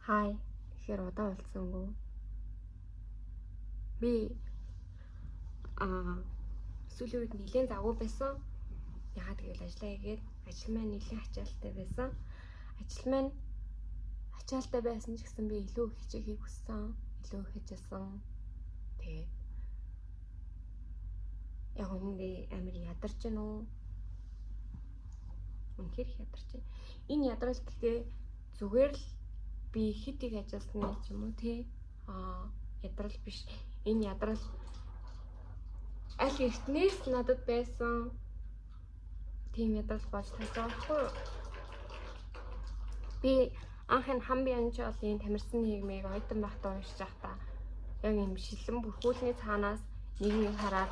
Хай, ихээр удаан уулзсангүй. Би сүүлийн үед нэлээд завгүй байсан. Ягаад гэвэл ажиллаа хийгээд ажил маань нэлээд ачаалттай байсан. Ажил маань ачаалттай байсан ч гэсэн би илүү их хичээхийг хүссэн. Илүү их хичээсэн. Тэгээд яг үнэндээ амар ядарч байна уу? Үнэхээр ядарч байна. Энэ ядрал гэхдээ зүгээр л би хит их ажилласны ч юм уу тий ядрал биш. Энэ ядрал аль эртнээс надад байсан тийм ядрал болж тааж байгаа байхгүй юу? Би анхын хамбиан чолын тамирсан нийгмийг оюутан байхдаа уншиж байхдаа яг юм шилэн бүрхүүлний цаанаас нэг юм хараад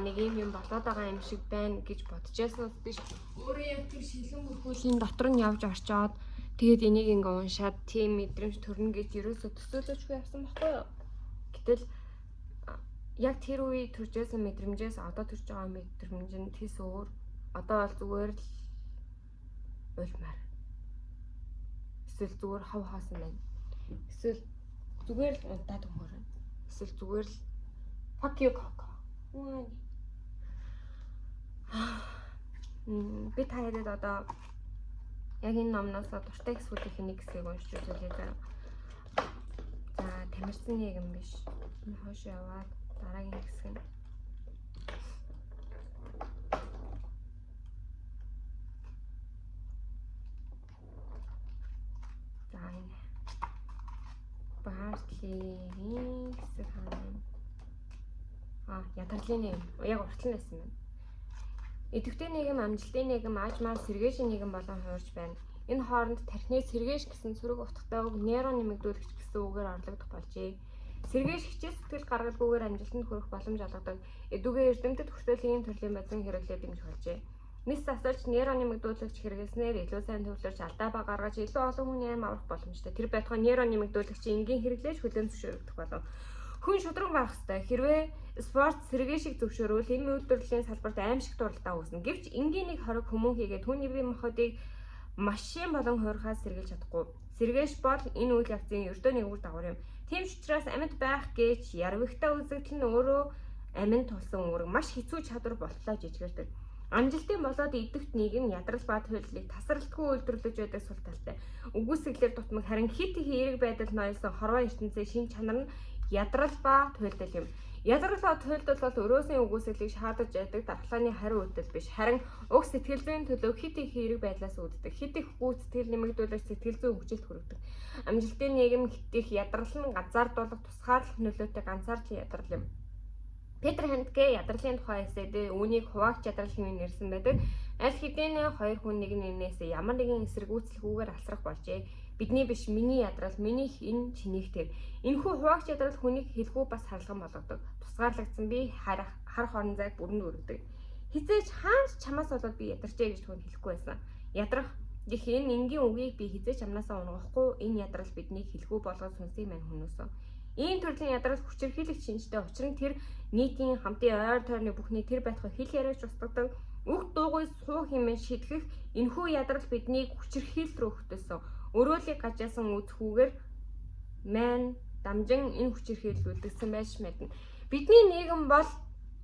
нэг юм болоод байгаа юм шиг байна гэж бодчихсон биш. Өөрөө яг тэр шилэн бүрхүүлийн дотор нь явж орчоод тэгээд энийг ингээ уншаад тийм мэдрэмж төрнө гэж ерөөсөө төсөөлөжгүй явсан байхгүй юу? Гэтэл яг тэр үе төржсэн мэдрэмжээс одоо төрж байгаа мэдрэмж нь тэс өөр. Одоо бол зүгээр л уйлмаар. Эсвэл зүгээр хав хаасан байна. Эсвэл зүгээр л удаад өгмөр. Эсвэл зүгээр л fuck you coco. Би та хэдэд одоо яг энэ номноос дуртай хэсгүүдийн нэг хэсгийг уншиж үзүүлээ заяа. За, тамирсан нийгэм биш. Энэ хойш яваад дараагийн хэсэг нь. За, энэ Бартлийн хэсэг хаана? Ядарлын нийгэм. Яг уртлан байсан байна. Идэвхтэй нийгэм, амжилтын нийгэм, аажмаар сэргээшийн нийгэм болон хуурж байна. Энэ хооронд тархины сэргээш гэсэн сөрөг утгатай үг нейрон нэмэгдүүлэгч гэсэн үгээр орлогдох болжээ. Сэргээш хичээл сэтгэл гаргалгүйгээр амжилтанд хүрэх боломж олгодог. Эдүгээ эрдэмтэд хүртэл ийм төрлийн базин хэрэглээд дэмжих болжээ. Мэс засалж нейрон нэмэгдүүлэгч хэрэглэснээр илүү сайн төвлөрч алдаа ба гаргаж илүү олон хүний аим аврах боломжтой. Тэр байтугай нейрон нэмэгдүүлэгчийн энгийн хэрэглээж хүлээн зөвшөөрөгдөх болов. Хүн шудраг байх ёстой. Хэрвээ спорт сэргээшийг зөвшөөрвөл энэ үйлдвэрлэлийн салбарт аимшиг дуралдаа үүснэ. Гэвч энгийн нэг хориг хүмүүн хийгээд түүний бие махбодыг машин болон хуурхаас сэргийлж чадахгүй. Сэргээш бол энэ үйл явцын ердөө нэг үр дагавар юм. Тийм ч учраас амьд байх гэж ярвигтай үзэгдэл нь өөрөө амьд тулсан үүрэг маш хэцүү чадвар болтлоо жижигэрдэг. Амжилтын болоод идэвхт нийгэм ядрал ба төлөлийг тасралтгүй үйлдвэрлэж байдаг сул талтай. Үгүйсгэлээр дутмаг харин хит их эерэг байдал ноёлсон хорвоо ертөнцийн шин чанар нь ядрал ба туйлдал юм. Ядрал ба туйлдал бол өрөөсийн үгүйсгэлийг шаардаж байдаг дархлааны хариу үйлдэл биш. Харин уг сэтгэл зүйн төлөв хит их эерэг байдлаас үүддэг. Хит их гүйцэтгэл нэмэгдүүлэх сэтгэл зүйн хөгжилд хүргэдэг. Амжилтын нийгэм хит их ядрал нь ганцаардуулах тусгаарлах нөлөөтэй ганцаардлын ядрал юм. Петр Хандке ядралын тухай эсээд үүнийг хуваагч ядрал хэмээн нэрсэн байдаг. Аль хэдийн хоёр хүн нэг нэгнээс ямар нэгэн эсэргүүцэлгүйгээр алсрах болжээ. Бидний биш, миний ядрал, минийх энэ чинийх тэр. Энэхүү хуваагч ядрал хүнийг хэлгүй бас харалган болгодог. Тусгаарлагдсан би хар хорон зайг бүрэн өргөдөг. Хизээж хаанч чамаас болоод би ядарчээ гэж түүнд хэлэхгүй байсан. Ядрах гэх энэ энгийн үгийг би хизээж амнаасаа унгахгүй. Энэ ядрал биднийг хэлгүй болгож сүнсийг мань хүмүүсэн. Ийм төрлийн ядрал хүчирхийлэх шинжтэй. Учир нь тэр нийтийн хамтын ойр тойрны бүхний тэр байтугай хэл яриач устгадаг. Үг дуугүй суу хэмээн шийтгэх энэхүү ядрал биднийг хүчирхийл рүү хөтөлсөн. Өрөөлийг гажаасан үзхүүгээр мань дамжин энэ хүчирхийлүүлдэгсэн байж мэднэ. Бидний нийгэм бол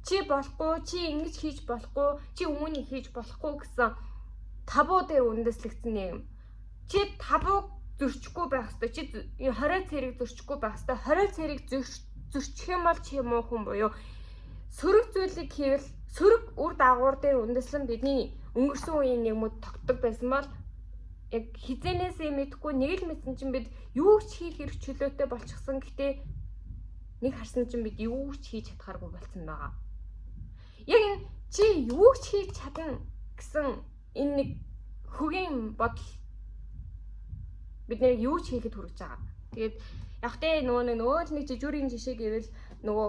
чи болохгүй, чи ингэж хийж болохгүй, чи үүнийг хийж болохгүй гэсэн табуу дээр үндэслэгдсэн нийгэм. Чи табууг зөрчихгүй байх ёстой. Чи 20 цэрэг зөрчихгүй байх ёстой. 20 цэрэг зөрчих юм бол чи муу хүн буюу сөрөг зүйлийг хийвэл сөрөг үр дагавар дээр үндэслэн бидний өнгөрсөн үеийн нийгмүүд тогтдог байсан бол яг хизэнээсээ мэдхгүй нэг л мэдсэн чинь бид юу ч хийх хэрэг чөлөөтэй болчихсон. Гэтэ нэг харсан чинь бид юу ч хийж чадхааргүй болсон байгаа. Яг энэ чи юу ч хийж чадна гэсэн энэ нэг хөгийн бодол бид нэр юу ч хийхэд хүрэж байгаа. Тэгээд яг тэ нөгөө нэг жижигүүрийн жишээ гэвэл нөгөө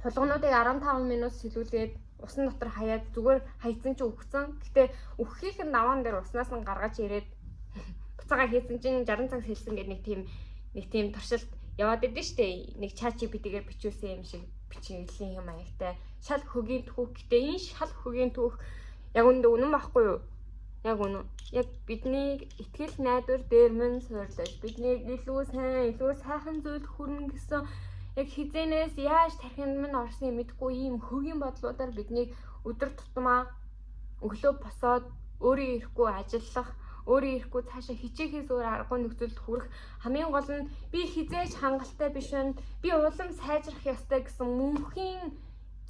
хулгунуудыг 15 минут сэлүүлээд усан дотор хаяад зүгээр хайцсан чи өгцөн. Гэтэ өгөхийнх нь даваан дээр уснаас нь гаргаж ирээд буцаага хийсэн чинь 60 цаг сэлсэн гэдэг нэг тийм туршилт яваад идэв штэ. Нэг ChatGPT-гээр бичүүлсэн юм шиг бичгийн юм аягтай. Шал хөгийн түүх. Гэтэ энэ шал хөгийн түүх яг үнэн байхгүй юу? Яг үнэ. Яг бидний итгэл найдвар дээр мөн суйрлаж бидний илүү сайхан зүйлд хүрнэ гэсэн яг хизэнээс яаж тархинд минь орсныг мэдгүй ийм хөгийн бодлуудаар бидний өдөр тутмаа өглөө босоод өөрийн ирэхгүй ажиллах, өөрийн ирэхгүй цаашаа хичээхээс өөр аргагүй нөхцөлд хүрэх хамгийн гол нь би хизээж хангалттай биш байна. Би улам сайжрах ёстой гэсэн мөнхийн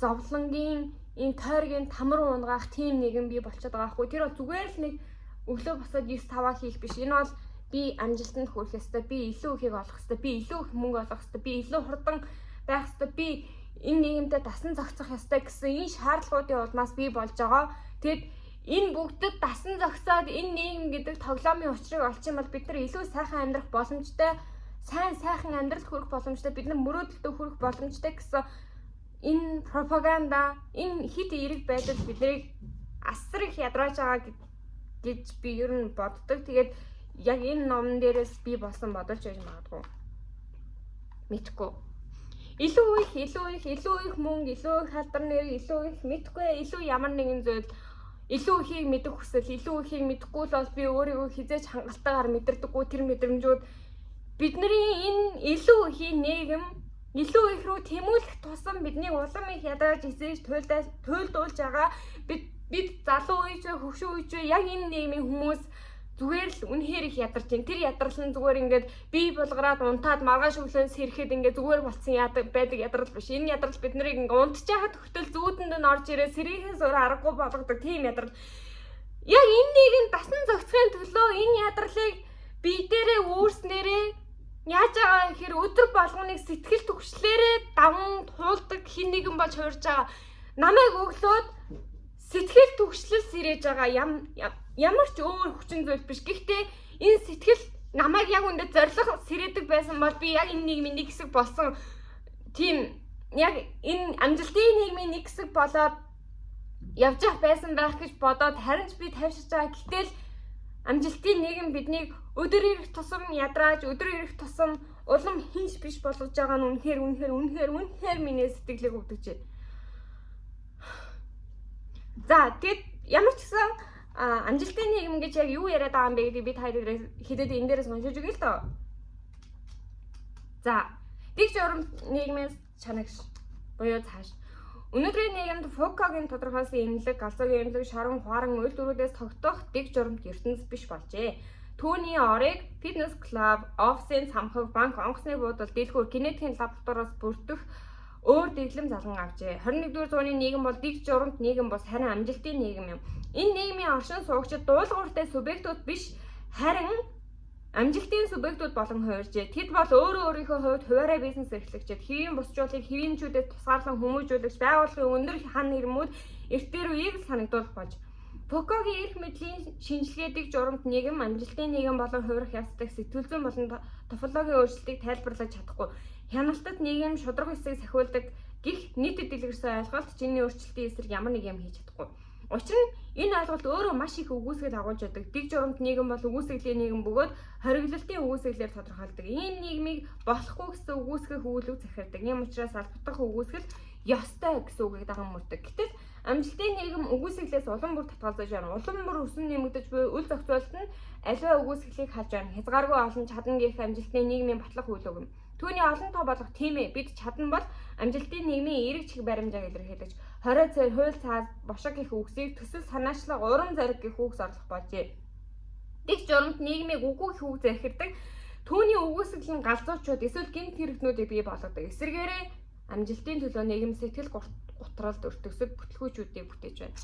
зовлонгийн энэ тойргийн тамар унгаах тийм нэгэн би болчиход байгаа хгүй. Тэр бол зүгээр л нэг өглөө босоод 9-5 хийх биш. Энэ бол би амжилтанд хүрэх ёстой. Би илүү ихийг олох ёстой. Би илүү их мөнгө олох ёстой. Би илүү хурдан байх ёстой. Би энэ нийгэмдээ дасан зохицох ёстой гэсэн энэ шаардлагуудын улмаас би болж байгаа. Тэгэд энэ бүгдэд дасан зохицоод энэ нийгэм гэдэг тоглоомын учрыг олчих юм бол бид нар илүү сайхан амьдрах боломжтой, сайхан амьдрал хүрэх боломжтой, бид нар мөрөөдөлтөд хүрэх боломжтой гэсэн энэ пропаганда, энэ хит эерэг байдал биднийг асар их ядрааж байгаа гэж би ер нь боддог. Тэгээд яг энэ номон дээрээс би болсон бодолж байж магадгүй. Мэдхгүй. Илүү их мөнгө, илүү их халдар нэр, илүү их мэдхгүй, илүү ямар нэгэн зүйл, илүү ихийг мэдэх хүсэл, илүү ихийг мэдэхгүй л бол би өөрийгөө хизээж хангалтайгаар мэдэрдэггүй тэр мэдрэмжүүд бидний энэ илүү ихийн нийгэм илүү их рүү тэмүүлэх тусам бидний улам их ядрааж эзэж туйлдуулж байгаа бид залуу үеч хөвшин үеч яг энэ нийгмийн хүмүүс зүгээр л үнэхээр их ядарч байна. Тэр ядрал нь зүгээр ингээд бие булгараад унтаад маргааш өглөөс сэрэхэд ингээд зүгээр болцсон байдаг ядрал биш. Энэ ядрал бид нарыг ингээд унтчихад хөтөл зүүдэнд нь орж ирээ сэргийхээс өөр аргагүй болгодог тийм ядрал. Яг энэ нийгэм дасан зохицохын төлөө энэ ядралыг бие дээрээ үүрснээрээ яаж байгаа гэхээр өдөр болгоныг сэтгэл түгшлээрээ даван туулдаг хин нэгэн болж хуурж байгаа. Намайг өглөөд сэтгэл түгшлэл сэрэж байгаа ямар ч өөр хүчин зүйл биш. Гэхдээ энэ сэтгэл намайг яг үндэ зориг сэрээдэг байсан бол би яг энэ нийгмийн нэг хэсэг болсон. Тийм яг энэ амжилтын нийгмийн нэг хэсэг болоод явж явах байсан байх гэж бодоод харин ч би тавьшиж байгаа. Гэтэл амжилтын нийгэм биднийг өдөр ирэх тусам ядрааж, өдөр ирэх тусам улам хинж биш болгож байгаа нь үнэхээр миний сэтгэлийг өвдөж байна. За тэгэд ямар ч гэсэн амжилтын нийгэм гэж яг юу яриад байгаа юм бэ гэдгийг бид хоёроо хэдэд энэ дээрээс уншиж өгье л доо. За дэг журам нийгмээс чанагш буюу цааш. Өнөөдрийн нийгэмд Фукогийн тодорхойлсон эмнэлэг, галзуугийн эмнэлэг, шорон, хуаран, уйл дөрүүдээс тогтоох дэг журамт ертөнц биш болжээ. Түүний орыг фитнес клуб, офисын самхаг, банк, онгоцны буудал, дэлгүүр, генетикийн лабораториос бүрдэх өөр дэглэм залган авчээ. 21-р зууны нийгэм бол дэг журамт нийгэм бос харин амжилтын нийгэм юм. Энэ нийгмийн оршин суугчид дуулууртай субъектууд биш, харин амжилтын субъектууд болон хууржээ. Тэд бол өөрийнхөө хувьд хуваарай бизнес эрхлэгчид, хэвийн босчуулыг хэвийнчүүдэд тусгаарлан хүмүүжүүлэгч, байгууллагын өндөр хан нэрмүүд эрт дээр үеийг л санагдуулах болж. Фукогийн эрх мэдлийн шинжилгээдэг журамт нийгэм, амжилтын нийгэм болон хувирах явцдаг сэтгэл зүйн болон тофологийн өөрчлөлтийг тайлбарлаж чадахгүй. Хяналтад нийгэм шударга хэсгийг сахиулдаг гих нийтэд дэлгэрсэн ойлголт чиний өөрчлөлтийн эсрэг ямар нэг юм хийж чадахгүй. Учир нь энэ ойлголт өөрөө маш их үгүйсгэл агуулж байдаг. Дэг журамт нийгэм бол үгүйсгэлийн нийгэм бөгөөд хориглолтын үгүйсгэлээр тодорхойлдог. Ийм нийгмийг болохгүй гэсэн үгүйсгэх өгүүлбэг захирддаг. Ийм учраас албатах үгүйсгэл ёстой гэсэн үгийг даган мөрдөг. Гэтэл амжилтын нийгэм үгүйсгэлээс улам бүр татгалзаж байна. Улам бүр өсөн нэмэгдэж буй үл зохицуулалт нь аливаа үгүйсгэлийг халж байна. Хязгааргүй олон чадна гэх амжилтын нийгмийн батлах үйл үг юм. Түүний олон тоо болох тийм ээ бид чадна бол амжилтын нийгмийн эерэг чих баримжааг илэрхийлж 20 цай хууль цаад бошог гэх үгсийг төсөл санаачлаг урам зориг гэх үгс орлох болжээ. Дэг журамт нийгмийг үгүй гэх үг захирдаг. Түүний үгүйсгэл нь галзуучууд эсвэл гинт хэрэгтнүүдийг бий болгодог. Эсвэргээрээ амжилтын төлөө нийгэм сэтгэл гутралд өртөсөг бүтлгүүчүүдийг бүтээж байна.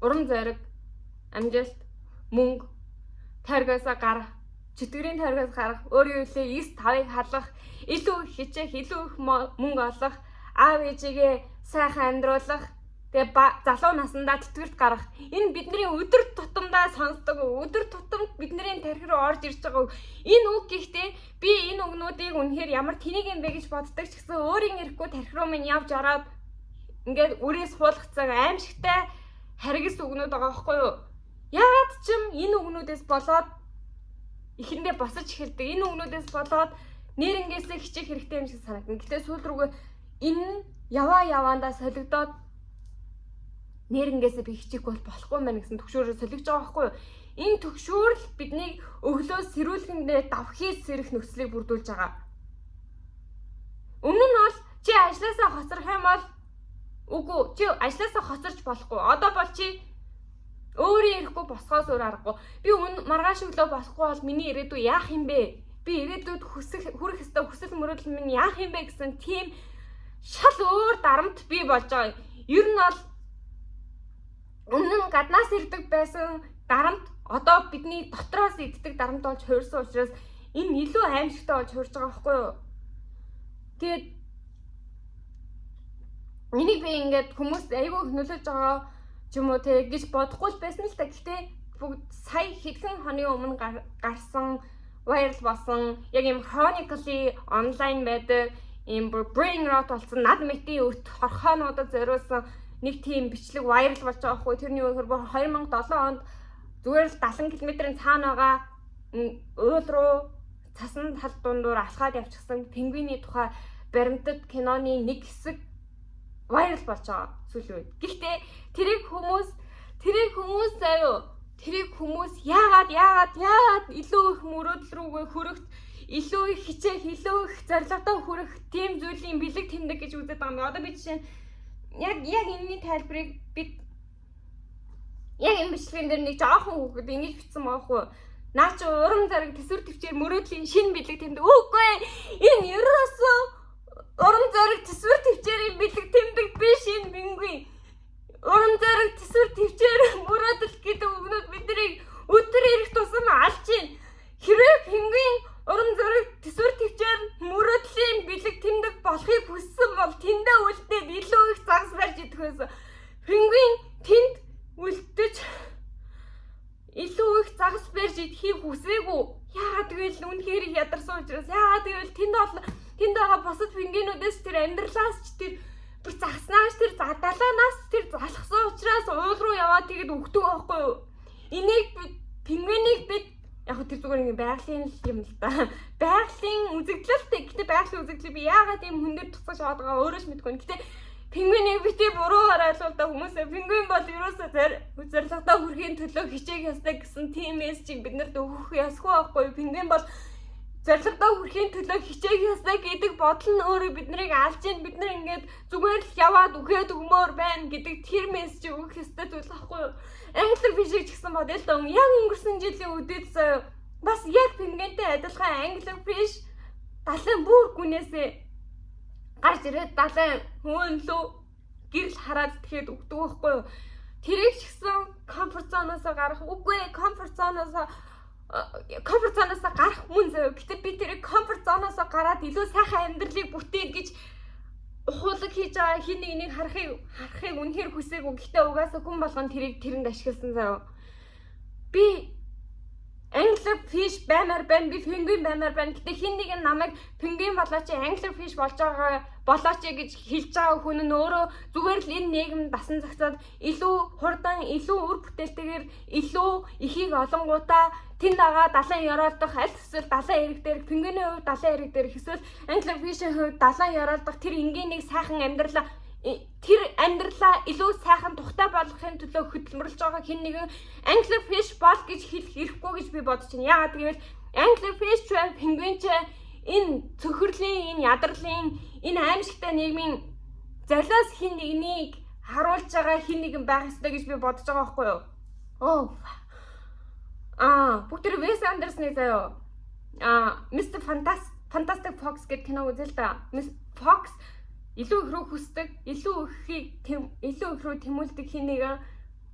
Урам зориг, амжилт, мөнгө, таргасаа гарах, чөтгөрийн таргаас гарах, өөрийн үлээ 9-5-ыг халах, илүү их хичээх, илүү их мөнгө олох, аав ээжигээ сайхан амьдруулах, тэгээ залуу насндаа тэтгэврт гарах. Энэ бидний өдөр тутамдаа сонсдог, өдөр тутамд бидний тархи руу орж ирж байгаа. Энэ үг гэхдээ би энэ үгнүүдийг үнэхээр ямар тэнийг юм бэ гэж боддог ч гэсэн өөрийн эрэхгүй тархи руу минь явж ороод ингээд үрээс хуулгацсан аимшигтай харгас үгнүүд байгаа байхгүй юу? Яагаад ч юм энэ үгнүүдээс болоод ихэндээ босож эхэлдэг. Энэ үгнүүдээс болоод нэрнгээсээ хичээх хэрэгтэй юм шиг санагдана. Гэтэ сүүл рүүгээ энэ яваандаа солигдоод нэрнгээсээ би хичих бол болохгүй мэн гэсэн төгшөөрөөр солигдож байгаа байхгүй юу? Энэ төгшөөрл бидний өглөө сэрүүлгэндээ давхий сэрэх нөхцөлийг бүрдүүлж байгаа. Өмнө нь бол чи ажлаасаа хоцрох юм бол үгүй чи ажлаасаа хоцорч болохгүй. Одоо бол чи өөрөө ирэхгүй босгоос өөр аргагүй. Би маргааш өглөө болохгүй бол миний ирээдүй яах юм бэ? Би ирээдүйд хүрэх ёстой хүсэл мөрөөдөл минь яах юм бэ гэсэн тийм шал өөр дарамт бий болж байгаа. Ер нь бол өмнө нь гаднаас ирдэг байсан дарамт одоо бидний дотроос иддэг дарамт болж хуурсан учраас энэ илүү аимшигтай болж хуурж байгаа байхгүй юу? Тэгээд энийг би ингээд хүмүүс айгүй хөнөөлөж байгаа ч юм уу те гэж бодохгүй л байсан л та. Гэхдээ бүгд сая хэдхэн хоногийн өмнө гарсан viral болсон яг юм chronically онлайн байдаг юм brain rot болсон над мэтийн өт хорхоонуудад зориулсан нэг тийм бичлэг viral болж байгаа хгүй. Тэрний өөр 2007 онд зүгээр л 70 км-ийн цаана байгаа уул руу цасан тал дундуур алхаад явчихсан пингвиний тухай баримтат киноны нэг хэсэг viral болж байгаа сүүлийн үед. Гэхдээ тэрийг хүмүүс яагаад илүү их мөрөөдөл рүүгээ хүрэх, илүү их хичээх, илүү их зорилготой хүрэх тийм зүйлийн бэлэг тэмдэг гэж үздэг байгаа юм. Одоо би жишээ яг энэний тайлбарыг би яг энэ бичлэгэн дээр нэг жоохон хүүхэд ингэж бичсэн байхгүй юу? Наа чи урам зориг төсвөр төвчээр мөрөөдлийн шинэ бэлэг тэмдэг. Үгүй энэ ерөөсөө урам зориг төсвөр төвчээрийн бэлэг тэмдэг биш энэ пингвин. Урам зориг төсвөр төвчээр мөрөөдөл гэдэг үгнүүд биднийг өдөр ирэх тусам алж чинь. Хэрвээ пингвин урам зориг төсвөр төвчээр мөрөөдлийн бэлэг тэмдэг болохыг хүссэн бол тэндээ үлдээд илүү их загас барьж идэх байсан. Пингвин тэнд үлдэж илүү их загас барьж идэхийг хүсээгүй. Яагаад гэвэл үнэхээр ядарсан учраас яагаад гэвэл тэнд байгаа бусад пингвинүүдээс тэр амьдралаас ч тэр бүр заснаас тэр далаанаас тэр залхсан учраас уул руу яваад тэгээд өгдөг байхгүй юу? Энийг пингвинийг бид яг тэр зүгээр нэг байгалийн юм л да. Байгалийн үзэгдлэлтэй. Гэтэ байгалийн үзэгдэл би яагаад ийм хүн дээр тусгаж аваад байгаа өөрөө ч мэдгүй. Гэтэ пингвинийг бити буруугаар ойлголоо хүмүүсээ пингвин бол ерөөсөө зорилгодоо хүрэхийн төлөө хичээх ёстой гэсэн тийм мессежийг биднэрт өгөх ёсгүй байхгүй юу? Пингвин бол зорилгодоо хүрэхийн төлөө хичээх ёстой гэдэг бодол нь өөрөө биднийг алж ийн. Бид нар ингээд зүгээр л яваад үхээд өгмөр байна гэдэг тэр мессежийг өгөх ёстой зүйл байхгүй юу? Angler fish ч гэсэн бодъё л да. Яг өнгөрсөн жилийн үдээс бас яг пингвинтэй адилхан angler fish далайн бүр гүнээсээ гарч ирээд далайн хөөнлөө гэрэл хараад тэгэхэд өгдөг байхгүй юу? Тэрийг ч гэсэн комфорт зоноосоо гарах үгүй комфорт зоноосоо гарах мөн заяа. Гэтэ би тэрийг комфорт зоноосоо гараад илүү сайхан амьдралыг бүтээе гэж ухуулаг хийж байгаа хин нэг харахыг үнэхээр хүсээгүй. Гэтэ угаасаа хүн болгон тэрэнд ашигласан заяа. Би angler fish баймаар байна. Би пингвин баймаар байна. Гэтэ хин нэг нь намайг пингвин болооч angler fish болж байгаа болооч гэж хэлж байгаа хүн нь өөрөө зүгээр л энэ нийгэм дасан зохицоод илүү хурдан, илүү үр бүтээлтэйгээр илүү ихийг олонгуудаа тэнд байгаа далайн ёроолдох аль эсвэл далайн эрэг дээр пингвиний хувьд далайн эрэг дээр эсвэл angler fish-ийн хувьд далайн ёроолдох тэр энгийн нэг сайхан амьдралаа илүү сайхан тухтай болгохын төлөө хөдөлмөрлж байгаа хин нэгэн angler fish бол гэж хэлэх хэрэггүй гэж би бодож байна. Яагаад гэвэл angler fish ч пингвин ч энэ цөхрлийн, энэ ядарлын, энэ аимшигтай нийгмийн золиос хин нэгнийг харуулж байгаа хин нэгэн байх ёстой гэж би бодож байгаа байхгүй юу? Бүгд тэр Wes Anderson-ы заяа. Mr. Fantastic Fox гэдэг кино үзэл та. Fox илүү их рүү хүсдэг, илүү их рүү тэмүүлдэг хин нэгэн.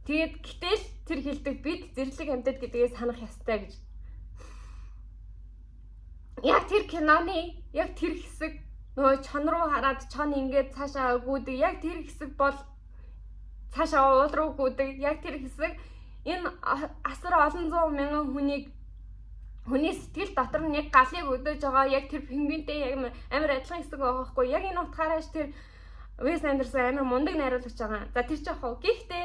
Тэгээд гэтэл тэр хэлдэг бид зэрлэг амьтад гэдгээс санах ёстой гэж. Яг тэр киноны яг тэр хэсэг нөгөө чон руу хараад чон ингээд цаашаа гүйдэг. Яг тэр хэсэг бол цаашаа уул руу гүйдэг. Яг тэр хэсэг энэ асар олон зуун мянган хүний сэтгэл дотор нэг галыг өдөөж байгаа яг тэр пингвинтэй яг амар адилхан хэсэг байгаа байхгүй. Яг энэ утгаараас тэр Wes Anderson амар мундаг найруулагч байгаа. За тэр ч яг хоо. Гэхдээ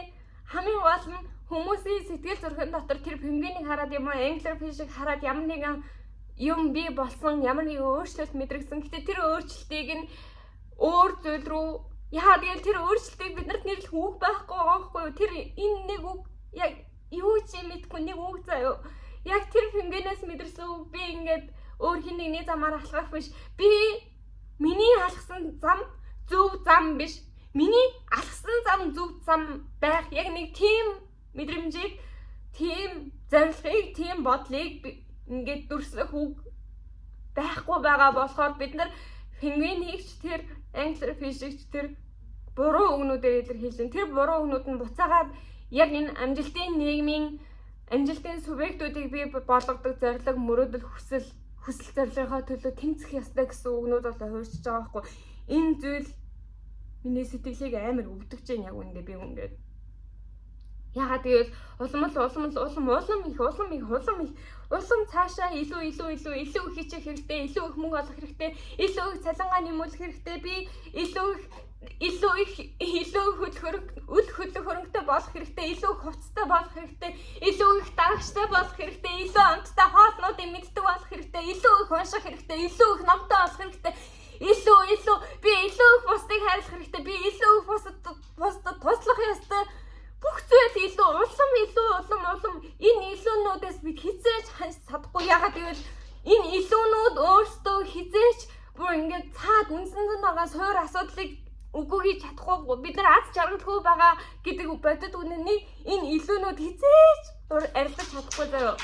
хамгийн гол нь хүмүүсийн сэтгэл зүрхэн дотор тэр пингвинийг хараад юм уу angler fish-ийг хараад ямар нэгэн юм бий болсон, ямар нэгэн өөрчлөлт мэдрэгсэн. Гэтэ тэр өөрчлөлтийг нь өөр зүйл рүү Яа тэгэл тэр өөрчлөлтийг биднэрт нэрлэх үг байхгүй байгаа байхгүй юу? Тэр энэ нэг үг яг юу ч мэдгүй нэг үг заяа. Яг тэр фингэнээс мэдэрсэн үг би ингээд өөр хин нэгний замаар алхах биш. Би миний алхсан зам зөв зам биш. Миний алхсан зам зөв зам байх. Яг нэг тийм мэдрэмжийг, тийм зорилгыг, тийм бодлыг ингээд дүрслэх үг байхгүй байгаа болохоор бид нар фингвинийг тэр anglerfish-ийг тэр буруу үгнүүдээр илэрхийлсэн. Тэр буруу үгнүүд нь буцаагаад яг энэ амжилтын нийгмийн амжилтын субъектуудыг бий болгодог зорилго, мөрөөдөл, хүсэл зорилгынхаа төлөө тэмцэх ёстой гэсэн үгнүүд болоо хуурчж байгаа байхгүй. Энэ зүйл миний сэтгэлийг амар өвдөж जैन яг үндэ би ингээд. Яагаад гэвэл улам цаашаа илүү их хийчих хэрэгтэй, илүү их мөнгө олох хэрэгтэй, илүү их цалингаа нэмүүлэх хэрэгтэй, би илүү их үл хөрөнгөтэй болох хэрэгтэй, илүү их хувцастай болох хэрэгтэй, илүү их дагагчтай болох хэрэгтэй, илүү амттай хоолнуудыг мэддэг болох хэрэгтэй, илүү их унших хэрэгтэй, илүү их номтой болох хэрэгтэй, би илүү их бусдыг хайрлах хэрэгтэй, би илүү их бусдад туслах ёстой. Бүх зүйл илүү улам энэ илүүнүүдээс бид хизээж ханж чадахгүй. Яагаад гэвэл энэ илүүнүүд өөрсдөө хизээж бүр ингээд цаад үнсэн байгаа суур асуудлыг үгүй хийж чадахгүй. Бид нар аз жаргалгүй байгаа гэдэг бодит үнэнийг энэ илүүнүүд хизээж арилгаж чадахгүй заяа.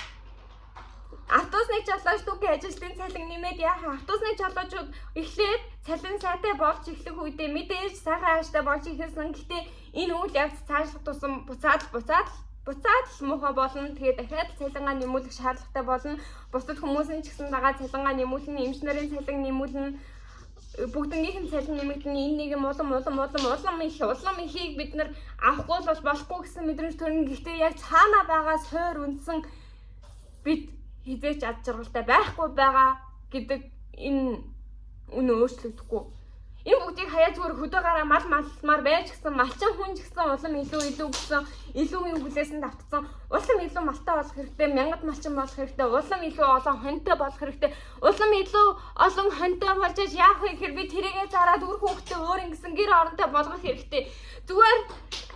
Автобусны жолооч түүхийн ажилтны цалин нэмээд яахан автобусны жолоочууд эхлээд цалин сайтай болж эхлэх үедээ мэдээж сайхан ааштай болж ихэлсэн. Гэхдээ энэ үйл явц цаашлах тусам буцаад л муухай болно. Тэгээд дахиад цалингаа нэмүүлэх шаардлагатай болно. Бусад хүмүүсийн ч гэсэн дагаад цалингаа нэмүүлнэ, эмч нарын цалин нэмүүлнэ, бүгднгийнх нь цалин нэмэгдэнэ. Энэ нэг юм улам ихийг бид нар авахгүй л болохгүй гэсэн мэдрэмж төрнө. Гэхдээ яг цаанаа байгаа суур үндсэн бид хизээч ад жаргалтай байхгүй байгаа гэдэг энэ үнэ өөрчлөгдөхгүй. Энэ бүгдийг хаяа зүгээр хөдөө гараа малмаар байж гисэн малчин хүн ч гэсэн улам илүү гэсэн илүүгийн хүлээсэнд автцсан улам илүү малтай болох хэрэгтэй, мянгад малчин болох хэрэгтэй, улам илүү олон хоньтой болох хэрэгтэй, улам илүү олон хоньтой болж яах вэ гэхээр би тэрийгээ зараад үр хүүхдээ өөрийн гэсэн гэр оронтой болгох хэрэгтэй. Зүгээр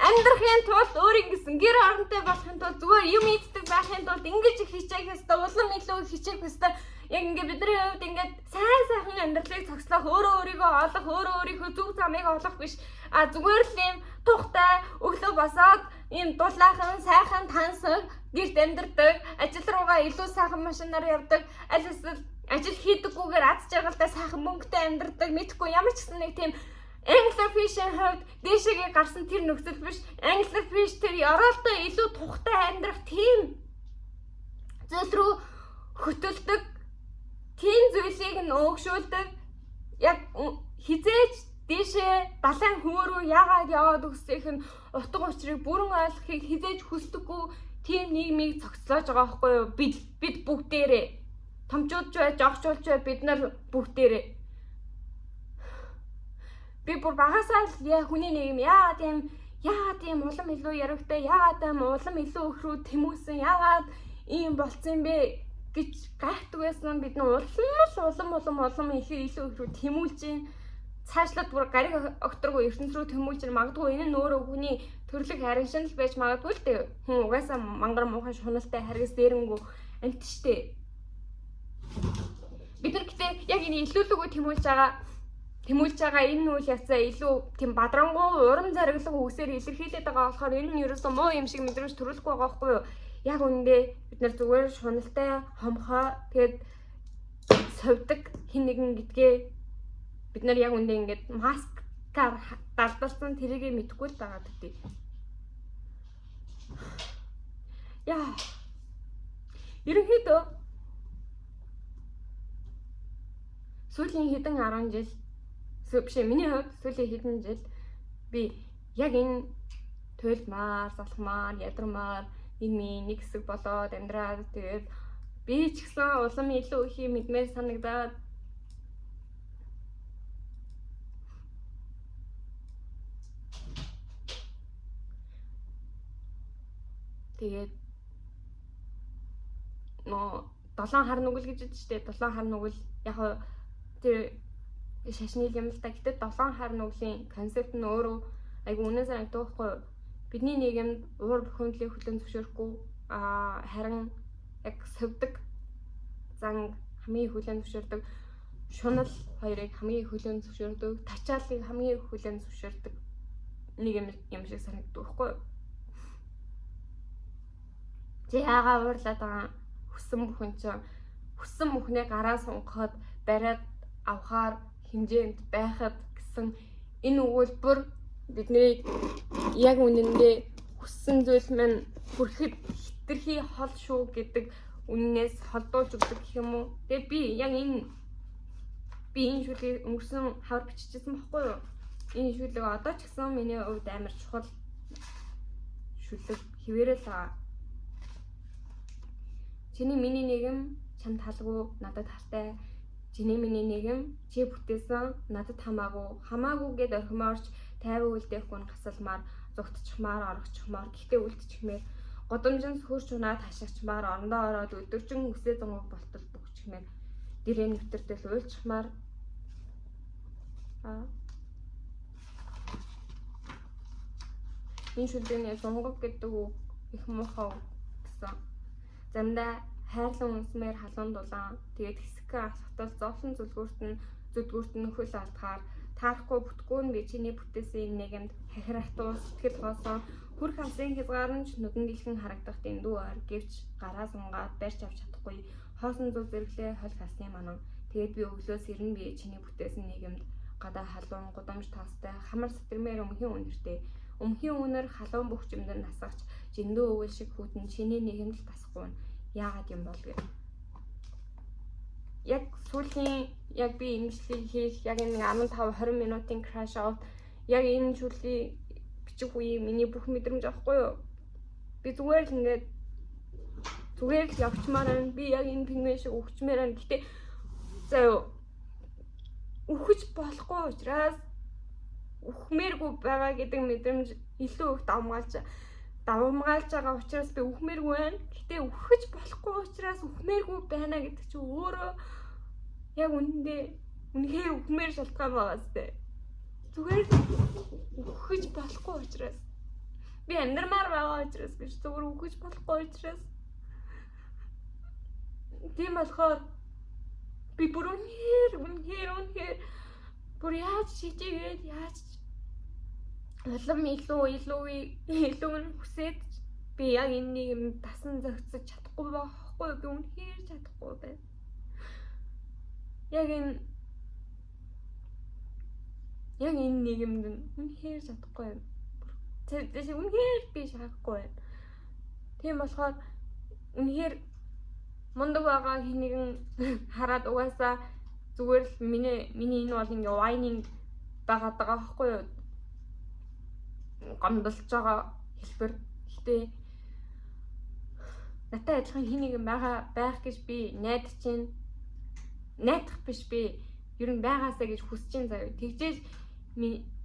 амьдрахын тулд өөрийн гэсэн гэр оронтой болохын тулд зүгээр юм ийддэг байхын тулд ингэж их хичээх ёстой, улам илүү их хичээх ёстой. Яг ингээд бидний хувьд ингээд сайхан амьдралыг зохицлох, өөрийгөө олох, өөрийнхөө зөв замыг олох биш. Зүгээр л юм тухтай өглөө босоод ийм дулаахан, сайхан тансаг гэрт амьдардаг, ажил руугаа илүү сайхан машинаар явдаг, ажил хийдэггүйгээр аз жаргалтай сайхан мөнгөтэй амьдардаг, мэдхгүй ямар ч гэсэн нэг тийм anglerfish-ийн хувьд дээшээгээ гарсан тэр нөхцөл биш. Anglerfish тэр оролтой илүү тухтай амьдрах тийм зүйл рүү хөтөлдөг. Тийм зүйлийг нь өөгшүүлдэг. Яг хизээж дээшээ далайн хөө рүү яагаад яваад өгсөх нь утга учирыг бүрэн ойлгохыг хизээж хүсдэггүй тийм нийгмийг цогцлоож байгаа байхгүй юу? Бид бүгдээрээ томчууд ч бай, жогчулч бай, бид нар бүгдээрээ. Би бүр багасаа л хүний нийгэм яагаад ийм улам илүү яригтай, яагаад улам илүү их рүү тэмүүлсэн, яагаад ийм болцсон бэ гэж гайхдаг байсан. Бид нар улам илүү их рүү тэмүүлж гин. Цаашлаад бүр гариг огторгүй ертөнц рүү тэмүүлж гин. Магадгүй энэ нь өөрөө хүний төрлөг харин шинэл байж магадгүй л дээ. Хүн угаасаа мангар муухан шуналтай харгас дээрэнгүү амт штэ. Бид нар гэтээ яг энэ илүүлэгөө тэмүүлж байгаа энэ үйл явцаа илүү тийм бадрангуй урам зориглог үгсээр илэрхийлээд байгаа болохоор энэ нь ерөөсөө муу юм шиг мэдрэмж төрүүлэхгүй байгаа байхгүй юу? Яг үндэ бид нар зүгээр шуналтай, хомхоо тэгээд совдог хин нэгэн гэдгээ бид нар яг үндэ ингээд маскаар далдалсан тэрийг мэдэхгүй л байгаа гэдэг. Яа. Ерөнхийдөө сүүлийн хэдэн 10 жил миний хувьд сүүлийн хэдэн жил би яг энэ туйлмаар, залхмаар, ядрамаар нийгмийн нэг хэсэг болоод амьдраад тэгээд би ч гэсэн улам илүү их юм мэдмээр санагдаад тэгээд 7 хар нүгэл гэж дээ. 7 хар нүгэл яг тэр шашны юм л та. Гэтэ 7 хар нүглийн концепт нь өөрөө айгу үнэн санагдахгүй. Бидний нийгэмд уур бухимдлыг хүлээн зөвшөөрөхгүй харин яг сувдаг зан хамгийн хүлээн зөвшөөрдөг, шунал хоёрыг хамгийн хүлээн зөвшөөрдөг, тачааллыг хамгийн хүлээн зөвшөөрдөг нэг юм шиг санагддаг байхгүй юу? Чи яагаад уурлаад байгаа хүссэн бүхэн чинь хүссэн бүхнээ гараа сунгахад бариад авахаар хэмжээнд байхад гэсэн энэ өгүүлбэр бидний яг үнэндээ хүссэн зүйл маань хүрэхэд хитрхи хол шүү гэдэг үннээс холдуулж өгдөг гэх юм уу? Тэгээ би яг энэ шүлгийг өнгөрсөн хавар биччихсэн байхгүй юу? Энэ шүлэг одоо ч гэсэн миний хувьд амар чухал шүлэг хэвээрээ л байгаа. Чиний миний нийгэм чамд халгүй, надад халтай. Чиний миний нийгэм чи бүтээсэн, надад хамаагүй гэд орхимоорч тайван үлдээхгүй гасалмаар, зугтчихмаар, оргочихмаар, гэхдээ үлдчихмээр, годомжин хөрч унаад хашигчмаар, орондоо ороод өдөржин үсээ зунгаг болтол бөгчихмээр, дэрээ нэвтэртэл уйлчихмаар. Энэ шүлгийн зунгаг гэдэг үг их муухай гэсэн. Замдаа хайрлан үнсмээр халуун дулаан, тэгээд хэсэгхэн асхтал зовлон зүдгүүрт нь хөл алдахаар таарахгүй бүтггүй нь би чиний бүтээсэн энэ нийгэмд хахирахтуу сэтгэл хоосон хүрх авсын хязгаарамж нүдэнд илхэн харагдах дэндүү ойр гэвч гараа сунгаад барьж авч чадахгүй хоосон зүг зэрэглээ хол хасны манан. Тэгээд би өглөөс ирнэ би чиний бүтээсэн нийгэмд гадаа халуун гудамж таастай хамар сэтэрмээр өмхийн үнэртэй. Өмхийн үнэр халуун бүх жимдэн насагч жиндүү өвөл шиг хүүтэн чиний нийгэмд тасахгүй. Яагаад юм бол гэх. Яг сүүлийн яг би имжлэг хийх яг энэ 15-20 минутын crash out яг энэ шүлгийг бичих үе миний бүх мэдрэмж авахгүй юу? Би зүгээр л явчмаар байна. Би яг энэ пингвин шиг өгчмээр байна. Гэтэ заяа үхэж болохгүй учраас үхмээргүй байгаа гэдэг мэдрэмж илүү их давмгаалж байгаа учраас би үхмээргүй байна. Гэтэ үхэж болохгүй учраас үхмээргүй байна гэдэг чинь өөрөө яг үнэхээр үхмээр шалтгаан байгаа сте. Зүгээр үхэж болохгүй учраас би амьдрмаар байгаа учраас биш зүгээр үхэж болохгүй учраас. Тийм болохоор би бүр үнэхээр бүр яаж шийдээд яаж улам илүү нь хүсээд би яг энэ нийгэмд дасан зохицож чадахгүй байхгүй би үнэхээр чадахгүй байна. Яг энэ нийгэмд үнэхээр чадахгүй байна. Тэгээс үнэхээр би шахахгүй байна. Тийм болохоор үнэхээр мундаг байгаа хин нэгэн хараад угаасаа зүгээр л миний энэ бол ингээ whining байгаа байхгүй юу? Гомдолж байгаа хэлбэр. Гэтэ надад адилхан хин нэгэн байх гэж би найдах биш би ер нь байгаасаа гэж хүсэж ин заяа. Тэгжээж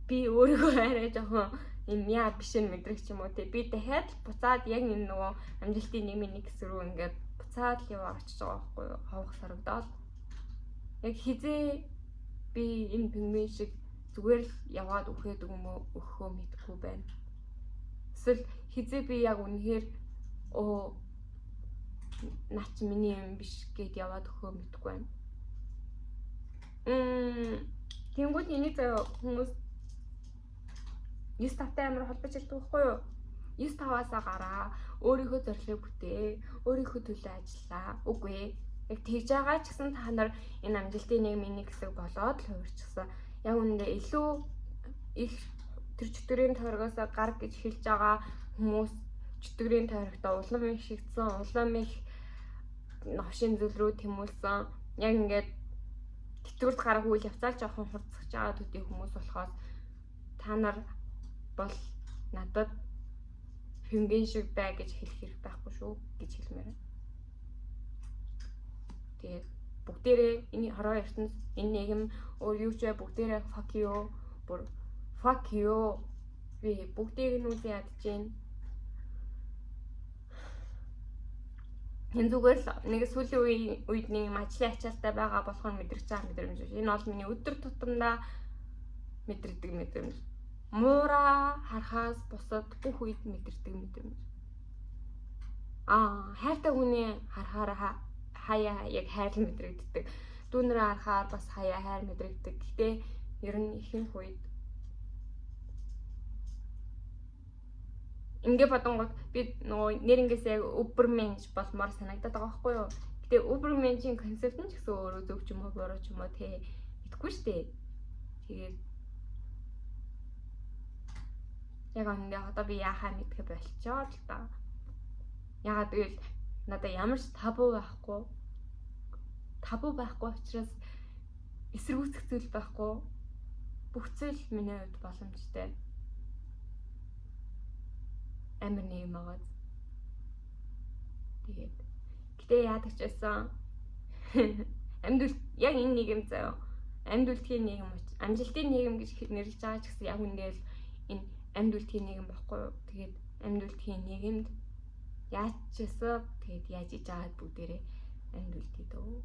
би өөрийгөө арай жоохон юм яа биш нь мэдрэх юм уу те. Би дахиад буцаад яг энэ нөгөө амжилтын нэг хэсэг рүү ингээд буцаад л яваа очиж байгаа байхгүй юу? Хавх сарагдаад. Яг хизээ би энэ пингвин шиг зүгээр л яваад өгөхөд өгөхөө мэдэхгүй байна. Эсвэл хизээ би яг үнэхээр наач миний юм биш гэд яваад өгөхөө мэдэхгүй байна. Тэнгүүд энийг заяа хүмүүс 9-5-тай амар холбож ирдэг байхгүй юу? 9-5-аасаа гараа, өөрийнхөө зорилгыг бүтээ, өөрийнхөө төлөө ажиллаа. Үгүй яг тэгж байгаа ч гэсэн та нар энэ амжилтын нэг хэсэг болоод л хувирчихсан. Яг үүндээ илүү их тэр чөтгөрийн тойрогоос гар гэж хэлж байгаа хүмүүс чөтгөрийн тойрогтоо улам их шигдсэн, улам их новшин зүйл рүү тэмүүлсэн. Яг ингээд тэтгэврт гарах үйл явцаа жоохон хурцсаж байгаа төдий хүмүүс болохоос та нар бол надад пингвин шиг бай гэж хэлэх хэрэг байхгүй шүү гэж хэлмээр байна. Тэгээд бүгдээрээ энэ хороо ертөнц энэ нийгэм өөр юу ч бай бүгдээрээ fuck you би бүгдийг нь үгүй ядж гин. Энэ зүгээр л нэг сүүлийн үед нэг юм ажлын ачаалтай байгаа болохоор мэдрэж байгаа мэдрэмж биш. Энэ бол миний өдөр тутамдаа мэдэрдэг мэдрэмж. Муура харахаас бусад бүх үед мэдэрдэг мэдрэмж. Хайртай хүний харахаараа хаяа яг хайр мэдрэгддэг. Дүүнэрээ харахаар бас хаяа хайр мэдрэгддэг. Гэтэ ер нь ихэнх үед ингээ бодонгууд би нөгөө нэрнгээсээ Ubermensch болмоор санагдаад байгаа байхгүй юу. Гэтэ Ubermensch-ийн концепт нь ч гэсэн өөрөө зөв ч юм уу буруу ч юм уу те итгэхгүй шүү дээ. Тэгээд яг энэ одоо би яахаа мэдэх болчихоо л та. Ягаад гэвэл надад ямар ч табу байхгүй учраас эсэргүүцэх зүйл байхгүй. Бүх зүйл миний хувьд боломжтой. Амар нэг юм байгаа. Тэгээд гэтээ яадаг ч байсан амьд яг энэ нийгэм заяа. Амьд үлдэхин нийгэм амжилтын нийгэм гэж нэрлэж байгаа ч гэсэн яг үндэл энэ амьд үлдэхин нийгэм байхгүй юу. Тэгээд амьд үлдэхин нийгэмд яаж ч гэсэн тэгээд яаж иж аваад бүгдээрээ амьд үлдээ дөө.